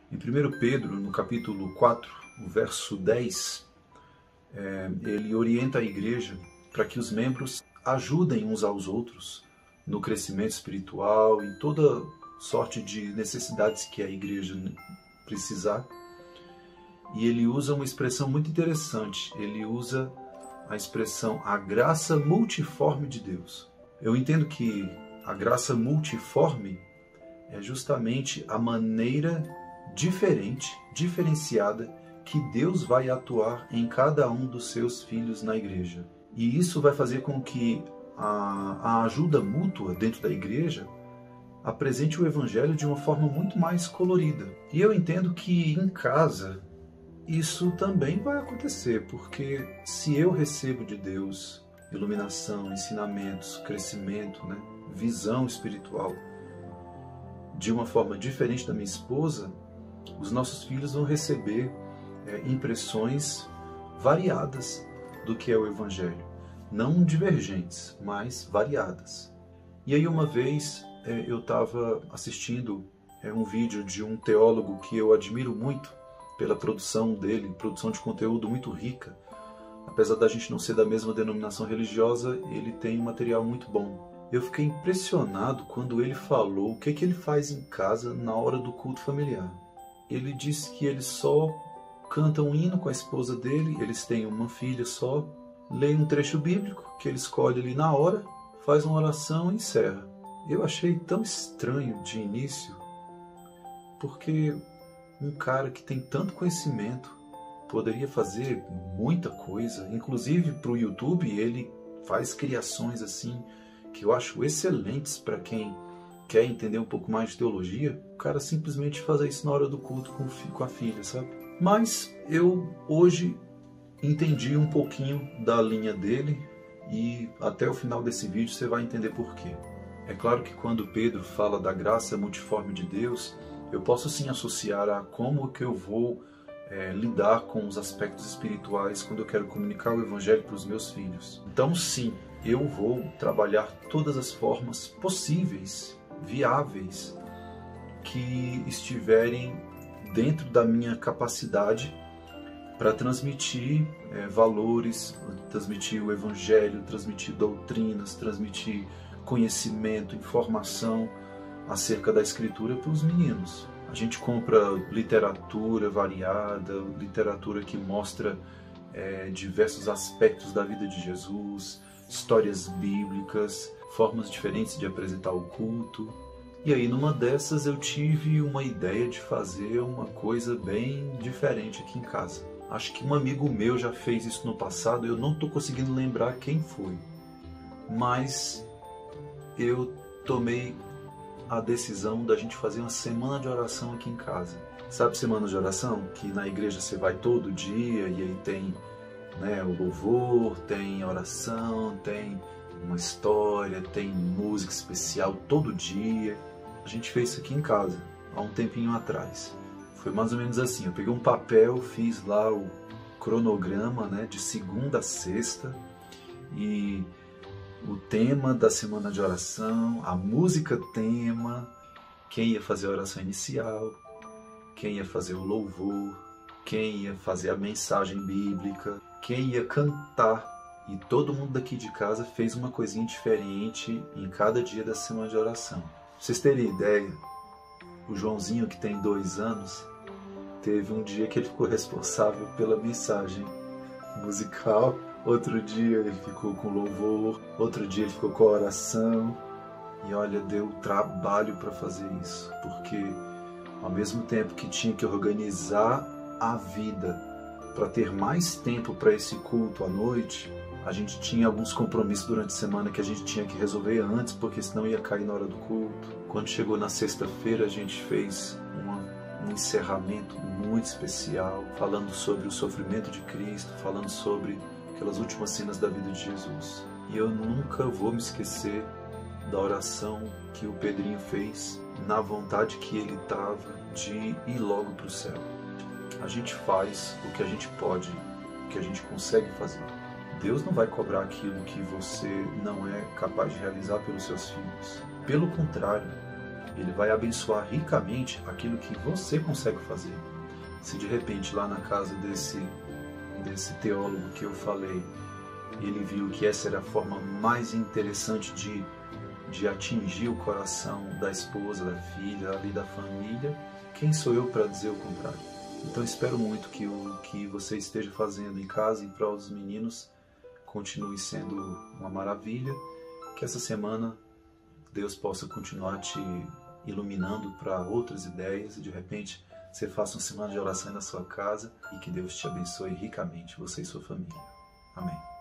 Em 1 Pedro, no capítulo 4, o verso 10, ele orienta a igreja para que os membros ajudem uns aos outros no crescimento espiritual e toda sorte de necessidades que a igreja precisar. E ele usa uma expressão muito interessante. Ele usa a expressão a graça multiforme de Deus. Eu entendo que a graça multiforme é justamente a maneira diferenciada que Deus vai atuar em cada um dos seus filhos na igreja. E isso vai fazer com que a ajuda mútua dentro da igreja apresente o evangelho de uma forma muito mais colorida. E eu entendo que em casa isso também vai acontecer, porque se eu recebo de Deus iluminação, ensinamentos, crescimento, visão espiritual de uma forma diferente da minha esposa, os nossos filhos vão receber impressões variadas do que é o evangelho. Não divergentes, mas variadas. E aí uma vez eu estava assistindo um vídeo de um teólogo que eu admiro muito pela produção dele, produção de conteúdo muito rica. Apesar da gente não ser da mesma denominação religiosa, ele tem um material muito bom. Eu fiquei impressionado quando ele falou o que ele faz em casa na hora do culto familiar. Ele disse que ele só canta um hino com a esposa dele, eles têm uma filha só, lê um trecho bíblico que ele escolhe ali na hora, faz uma oração e encerra. Eu achei tão estranho de início, porque um cara que tem tanto conhecimento poderia fazer muita coisa, inclusive para o YouTube ele faz criações assim que eu acho excelentes para quem quer entender um pouco mais de teologia. O cara simplesmente faz isso na hora do culto com a filha, sabe? Mas eu hoje entendi um pouquinho da linha dele e até o final desse vídeo você vai entender por quê. É claro que quando Pedro fala da graça multiforme de Deus, eu posso sim associar a como que eu vou lidar com os aspectos espirituais quando eu quero comunicar o evangelho para os meus filhos. Então sim, eu vou trabalhar todas as formas possíveis, viáveis, que estiverem dentro da minha capacidade para transmitir valores, transmitir o evangelho, transmitir doutrinas, transmitir conhecimento, informação acerca da escritura para os meninos. A gente compra literatura variada, literatura que mostra diversos aspectos da vida de Jesus, histórias bíblicas, formas diferentes de apresentar o culto. E aí numa dessas eu tive uma ideia de fazer uma coisa bem diferente aqui em casa. Acho que um amigo meu já fez isso no passado, eu não estou conseguindo lembrar quem foi. Mas eu tomei a decisão da gente fazer uma semana de oração aqui em casa. Sabe semana de oração? Que na igreja você vai todo dia e aí tem o louvor, tem oração, tem uma história, tem música especial todo dia. A gente fez isso aqui em casa, há um tempinho atrás. Foi mais ou menos assim, eu peguei um papel, fiz lá o cronograma de segunda a sexta e o tema da semana de oração, a música tema, quem ia fazer a oração inicial, quem ia fazer o louvor, quem ia fazer a mensagem bíblica, quem ia cantar. E todo mundo daqui de casa fez uma coisinha diferente em cada dia da semana de oração. Pra vocês terem ideia, o Joãozinho, que tem 2 anos, teve um dia que ele ficou responsável pela mensagem musical. Outro dia ele ficou com louvor, outro dia ele ficou com a oração. E olha, deu trabalho para fazer isso, porque ao mesmo tempo que tinha que organizar a vida para ter mais tempo para esse culto à noite, a gente tinha alguns compromissos durante a semana que a gente tinha que resolver antes, porque senão ia cair na hora do culto. Quando chegou na sexta-feira, a gente fez um encerramento muito especial, falando sobre o sofrimento de Cristo, falando sobre aquelas últimas cenas da vida de Jesus. E eu nunca vou me esquecer da oração que o Pedrinho fez, na vontade que ele estava de ir logo para o céu. A gente faz o que a gente pode, o que a gente consegue fazer. Deus não vai cobrar aquilo que você não é capaz de realizar pelos seus filhos. Pelo contrário, Ele vai abençoar ricamente aquilo que você consegue fazer. Se de repente lá na casa desse teólogo que eu falei, ele viu que essa era a forma mais interessante de atingir o coração da esposa, da filha, ali da família, quem sou eu para dizer o contrário? Então espero muito que o que você esteja fazendo em casa em prol dos meninos continue sendo uma maravilha, que essa semana Deus possa continuar te iluminando para outras ideias e de repente você faça uma semana de oração na sua casa e que Deus te abençoe ricamente, você e sua família. Amém.